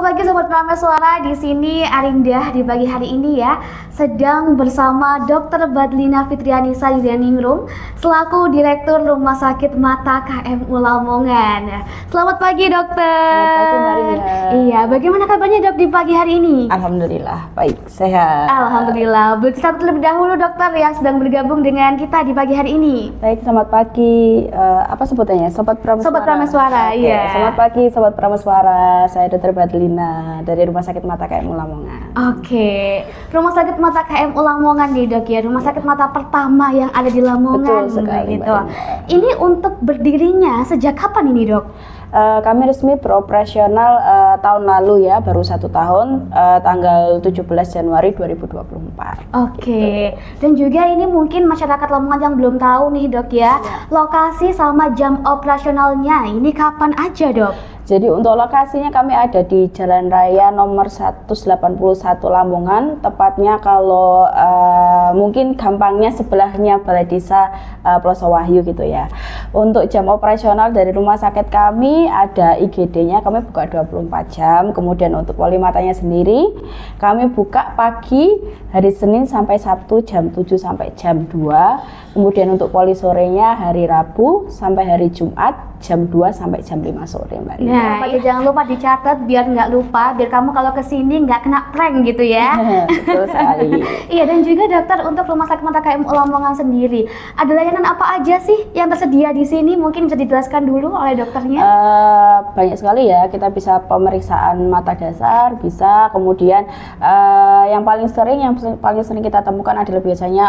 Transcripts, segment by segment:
Selamat pagi Sobat Prameswara, di sini Arinda di pagi hari ini ya sedang bersama Dr. Badlina Fitrianisa Yudianingrum selaku Direktur Rumah Sakit Mata KMU Lamongan. Selamat pagi dokter. Selamat pagi Maria. Iya, bagaimana kabarnya dok di pagi hari ini? Alhamdulillah baik, sehat. Alhamdulillah. Kita terlebih dahulu dokter yang sedang bergabung dengan kita di pagi hari ini. Baik, selamat pagi. Apa sebutannya? Sobat Prameswara. Sobat Prameswara, iya. Selamat pagi Sobat Prameswara. Saya Dr. Badlina dari Rumah Sakit Mata KMU Lamongan. Oke, Rumah Sakit Mata KMU Lamongan nih dok ya, rumah sakit mata pertama yang ada di Lamongan. Betul sekali, gitu. Mbak. Ini untuk berdirinya sejak kapan ini dok? Kami resmi beroperasional tahun lalu ya, baru 1 tahun, tanggal 17 Januari 2024. Oke, dan juga ini mungkin masyarakat Lamongan yang belum tahu nih dok ya, lokasi sama jam operasionalnya ini kapan aja dok? Jadi untuk lokasinya kami ada di Jalan Raya nomor 181 Lamongan, tepatnya kalau mungkin gampangnya sebelahnya Balai Desa Ploso Wahyu gitu ya. Untuk jam operasional dari rumah sakit kami ada IGD-nya, kami buka 24 jam. Kemudian untuk poli matanya sendiri kami buka pagi hari Senin sampai Sabtu jam 7 sampai jam 2. Kemudian untuk poli sorenya hari Rabu sampai hari Jumat jam 2 sampai jam 5 sore Mbak Rina. Nah, jangan lupa dicatat biar nggak lupa, biar kamu kalau kesini nggak kena prank gitu ya. Betul sekali. Iya, dan juga dokter untuk Rumah Sakit Mata KMU Lamongan sendiri, ada layanan apa aja sih yang tersedia di sini? Mungkin bisa dijelaskan dulu oleh dokternya. Banyak sekali ya, kita bisa pemeriksaan mata dasar, bisa kemudian yang paling sering kita temukan adalah biasanya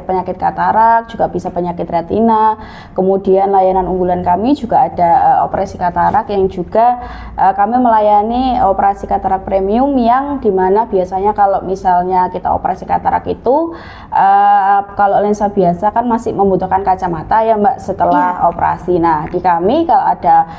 penyakit katarak, juga bisa penyakit retina. Kemudian layanan unggulan kami juga ada operasi katarak yang juga kami melayani operasi katarak premium yang dimana biasanya kalau misalnya kita operasi katarak itu kalau lensa biasa kan masih membutuhkan kacamata ya Mbak setelah operasi. Nah di kami kalau ada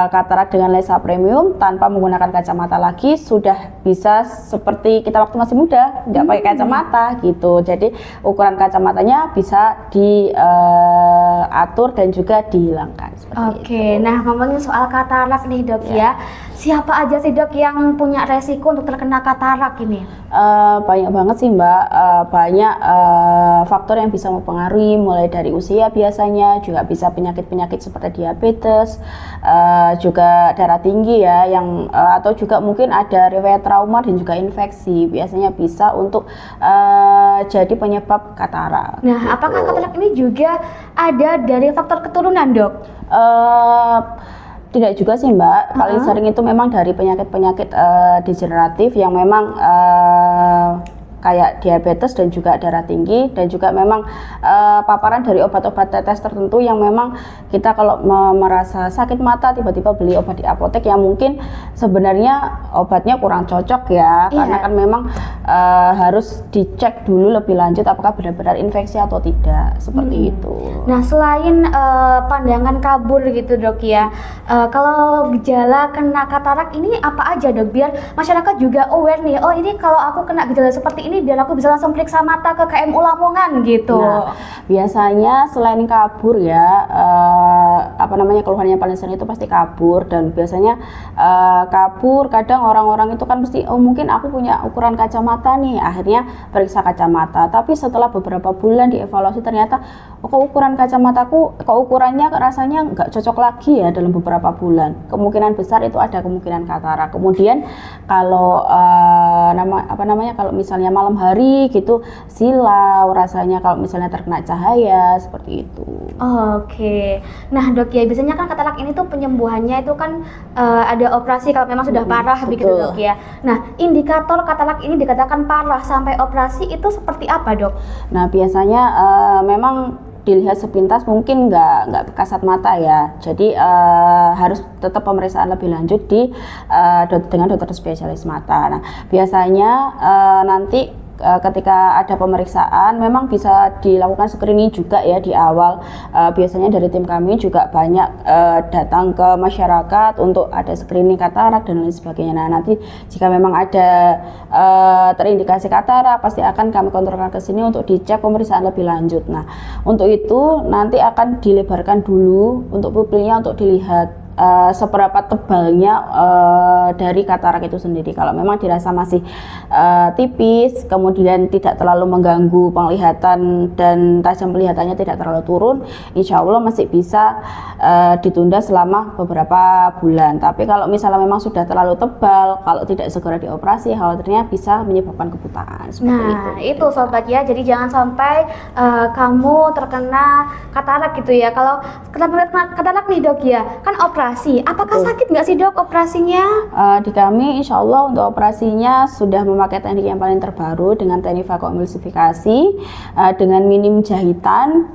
katarak dengan lensa premium tanpa menggunakan kacamata lagi sudah bisa seperti kita waktu masih muda, nggak pakai kacamata gitu. Jadi ukuran kacamatanya bisa diatur dan juga dihilangkan. Oke, nah ngomongin soal katarak nih dok ya, siapa aja sih dok yang punya resiko untuk terkena katarak ini? Banyak banget sih Mbak, banyak faktor yang bisa mempengaruhi, mulai dari usia biasanya, juga bisa penyakit-penyakit seperti diabetes, juga darah tinggi ya, yang atau juga mungkin ada riwayat trauma dan juga infeksi, biasanya bisa untuk jadi penyebab katarak. Nah, gitu. Apakah katarak ini juga ada dari faktor keturunan dok? Tidak juga sih Mbak, paling sering itu memang dari penyakit-penyakit degeneratif yang memang kayak diabetes dan juga darah tinggi, dan juga memang paparan dari obat-obat tetes tertentu yang memang kita kalau merasa sakit mata tiba-tiba beli obat di apotek yang mungkin sebenarnya obatnya kurang cocok ya, karena kan memang harus dicek dulu lebih lanjut apakah benar-benar infeksi atau tidak, seperti itu. Nah selain pandangan kabur gitu dok ya, kalau gejala kena katarak ini apa aja dok, biar masyarakat juga aware nih, oh ini kalau aku kena gejala seperti ini biar aku bisa langsung periksa mata ke KMU Lamongan gitu. Nah, biasanya selain kabur ya, keluhannya paling sering itu pasti kabur, dan biasanya kabur kadang orang-orang itu kan mesti mungkin aku punya ukuran kacamata nih, akhirnya periksa kacamata, tapi setelah beberapa bulan dievaluasi ternyata kok ukurannya rasanya nggak cocok lagi ya dalam beberapa bulan. Kemungkinan besar itu ada kemungkinan katarak. Kemudian kalau kalau misalnya malam hari gitu silau rasanya kalau misalnya terkena cahaya, seperti itu. Oke. Nah dok ya, biasanya kan katarak ini tuh penyembuhannya itu kan ada operasi kalau memang sudah parah. Betul. Begitu dok ya. Nah indikator katarak ini dikatakan parah sampai operasi itu seperti apa dok? Nah biasanya memang dilihat sepintas mungkin nggak kasat mata ya, jadi harus tetap pemeriksaan lebih lanjut dengan dokter spesialis mata. Nah biasanya nanti ketika ada pemeriksaan memang bisa dilakukan screening juga ya di awal. Biasanya dari tim kami juga banyak datang ke masyarakat untuk ada screening katarak dan lain sebagainya. Nah nanti jika memang ada terindikasi katarak pasti akan kami kontrolkan ke sini untuk dicek pemeriksaan lebih lanjut. Nah untuk itu nanti akan dilebarkan dulu untuk pupilnya untuk dilihat seberapa tebalnya dari katarak itu sendiri. Kalau memang dirasa masih tipis, kemudian tidak terlalu mengganggu penglihatan dan tajam penglihatannya tidak terlalu turun, insya Allah masih bisa ditunda selama beberapa bulan. Tapi kalau misalnya memang sudah terlalu tebal, kalau tidak segera dioperasi, khawatirnya bisa menyebabkan kebutaan. Nah, itu sobat ya. Jadi jangan sampai kamu terkena katarak gitu ya. Kalau katarak nih dok ya, kan operasi. Apakah sakit nggak sih dok operasinya? Di kami insya Allah untuk operasinya sudah memakai teknik yang paling terbaru dengan teknik vakoemulsifikasi dengan minim jahitan.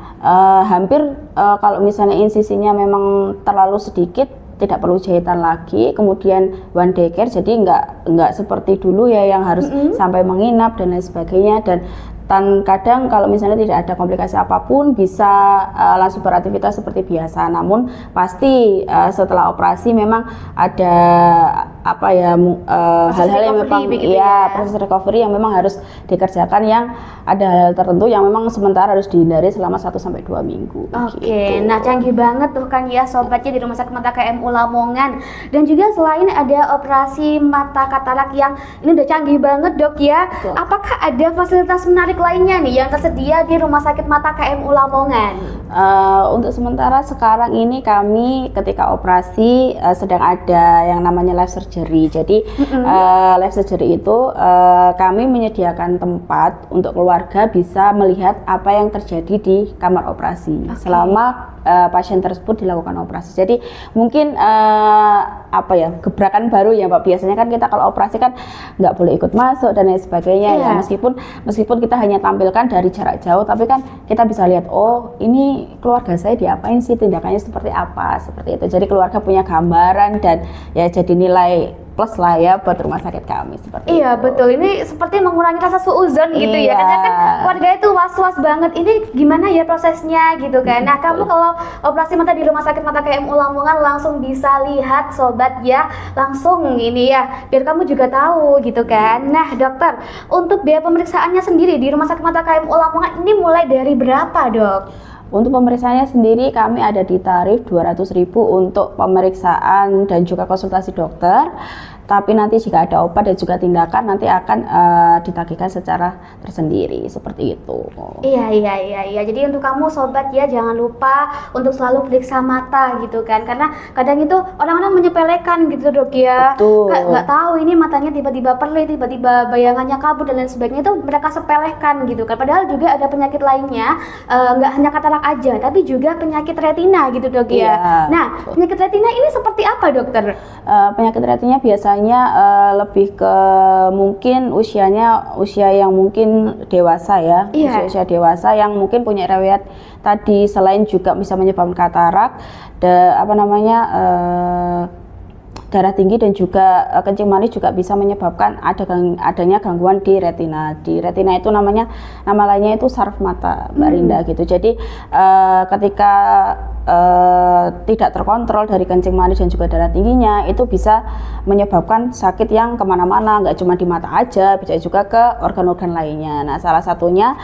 Hampir kalau misalnya insisinya memang terlalu sedikit, tidak perlu jahitan lagi, kemudian one day care, jadi nggak seperti dulu ya yang harus sampai menginap dan lain sebagainya. Dan kadang kalau misalnya tidak ada komplikasi apapun bisa langsung beraktivitas seperti biasa. Namun pasti setelah operasi memang ada hal-hal yang memang proses recovery yang memang harus dikerjakan, yang ada hal tertentu yang memang sementara harus dihindari selama 1-2 minggu. Oke, nah canggih banget tuh kan ya sobatnya di Rumah Sakit Mata KMU Lamongan. Dan juga selain ada operasi mata katarak yang ini udah canggih banget dok ya, apakah ada fasilitas menarik lainnya nih yang tersedia di Rumah Sakit Mata KMU Lamongan? Untuk sementara sekarang ini kami ketika operasi sedang ada yang namanya live surgery. Jadi live surgery itu kami menyediakan tempat untuk keluarga bisa melihat apa yang terjadi di kamar operasi selama pasien tersebut dilakukan operasi. Jadi mungkin gebrakan baru ya Pak. Biasanya kan kita kalau operasi kan nggak boleh ikut masuk dan lain sebagainya ya. Meskipun kita hanya tampilkan dari jarak jauh, tapi kan kita bisa lihat, oh ini keluarga saya diapain sih, tindakannya seperti apa, seperti itu. Jadi keluarga punya gambaran dan ya jadi nilai plus lah ya buat rumah sakit kami seperti Iya itu. betul, ini seperti mengurangi rasa suuzon gitu ya, karena kan keluarga itu was-was banget, ini gimana ya prosesnya gitu kan. Nah kamu kalau operasi mata di Rumah Sakit Mata KMU Lamongan langsung bisa lihat sobat ya, langsung ini ya, biar kamu juga tahu gitu kan. Nah dokter, untuk biaya pemeriksaannya sendiri di Rumah Sakit Mata KMU Lamongan ini mulai dari berapa dok? Untuk pemeriksaannya sendiri kami ada di tarif 200.000 untuk pemeriksaan dan juga konsultasi dokter. Tapi nanti jika ada obat dan juga tindakan nanti akan ditagihkan secara tersendiri seperti itu. Iya. Jadi untuk kamu sobat ya jangan lupa untuk selalu periksa mata gitu kan, karena kadang itu orang-orang menyepelekan gitu dok ya. Nggak tahu ini matanya tiba-tiba perih, tiba-tiba bayangannya kabur dan lain sebagainya, itu mereka sepelekan gitu kan. Padahal juga ada penyakit lainnya, nggak hanya katarak aja, tapi juga penyakit retina gitu dok ya. Nah penyakit retina ini seperti apa dokter? Penyakit retina biasanya lebih ke mungkin usia yang mungkin dewasa ya, usia dewasa yang mungkin punya riwayat tadi, selain juga bisa menyebabkan katarak, darah tinggi dan juga kencing manis juga bisa menyebabkan adanya gangguan di retina. Di retina itu nama lainnya itu saraf mata Mbak Rinda gitu. Jadi ketika tidak terkontrol dari kencing manis dan juga darah tingginya, itu bisa menyebabkan sakit yang kemana-mana, nggak cuma di mata aja, bisa juga ke organ-organ lainnya. Nah salah satunya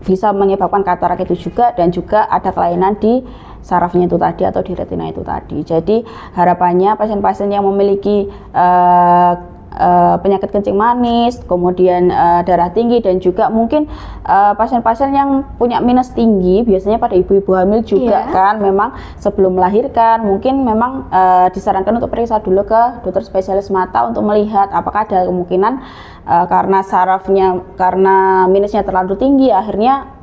bisa menyebabkan katarak itu juga, dan juga ada kelainan di sarafnya itu tadi atau di retina itu tadi. Jadi harapannya pasien-pasien yang memiliki penyakit kencing manis, kemudian darah tinggi, dan juga mungkin pasien-pasien yang punya minus tinggi, biasanya pada ibu-ibu hamil juga kan, memang sebelum melahirkan mungkin memang disarankan untuk periksa dulu ke dokter spesialis mata untuk melihat apakah ada kemungkinan karena minusnya terlalu tinggi, akhirnya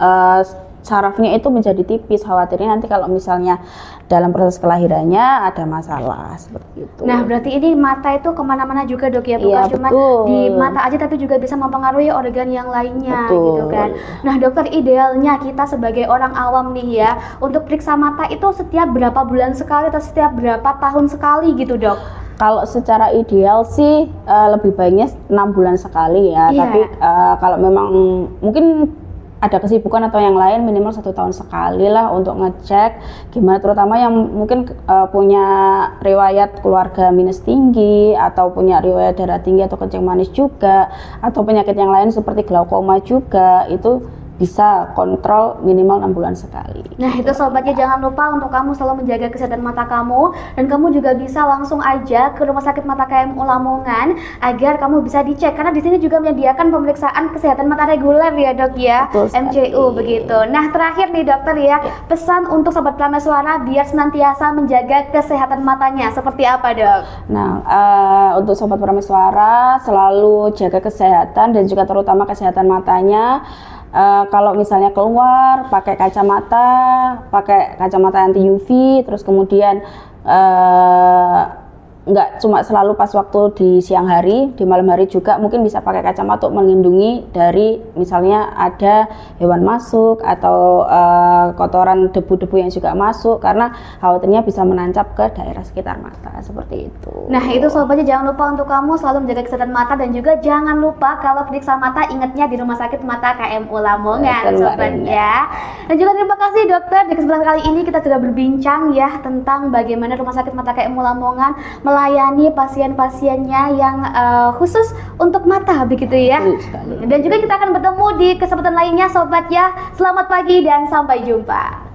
sarafnya itu menjadi tipis. Khawatirnya nanti kalau misalnya dalam proses kelahirannya ada masalah seperti itu. Nah berarti ini mata itu kemana-mana juga dok ya, bukan cuma di mata aja, tapi juga bisa mempengaruhi organ yang lainnya gitu kan. Nah dokter, idealnya kita sebagai orang awam nih ya, untuk periksa mata itu setiap berapa bulan sekali atau setiap berapa tahun sekali gitu dok? Kalau secara ideal sih lebih baiknya 6 bulan sekali ya, tapi kalau memang mungkin ada kesibukan atau yang lain, minimal 1 tahun sekali lah untuk ngecek gimana, terutama yang mungkin punya riwayat keluarga minus tinggi atau punya riwayat darah tinggi atau kencing manis juga, atau penyakit yang lain seperti glaukoma juga, itu bisa kontrol minimal 6 bulan sekali. Nah itu sobatnya, jangan lupa untuk kamu selalu menjaga kesehatan mata kamu, dan kamu juga bisa langsung aja ke Rumah Sakit Mata KMU Lamongan agar kamu bisa dicek, karena di sini juga menyediakan pemeriksaan kesehatan mata reguler ya dok ya, Betul sekali. MCU begitu. Nah terakhir nih dokter ya, pesan untuk sobat Prameswara biar senantiasa menjaga kesehatan matanya seperti apa dok? Nah, untuk sobat Prameswara selalu jaga kesehatan dan juga terutama kesehatan matanya. Kalau misalnya keluar pakai kacamata anti UV, terus kemudian nggak cuma selalu pas waktu di siang hari, di malam hari juga mungkin bisa pakai kacamata untuk melindungi dari misalnya ada hewan masuk atau kotoran debu-debu yang juga masuk, karena khawatirnya bisa menancap ke daerah sekitar mata seperti itu. Nah itu sobatnya, jangan lupa untuk kamu selalu menjaga kesehatan mata, dan juga jangan lupa kalau periksa mata ingatnya di Rumah Sakit Mata KMU Lamongan sobatnya. Dan juga terima kasih dokter, di kesempatan kali ini kita sudah berbincang ya tentang bagaimana Rumah Sakit Mata KMU Lamongan melayani pasien-pasiennya yang khusus untuk mata begitu ya. Dan juga kita akan bertemu di kesempatan lainnya sobat ya. Selamat pagi dan sampai jumpa.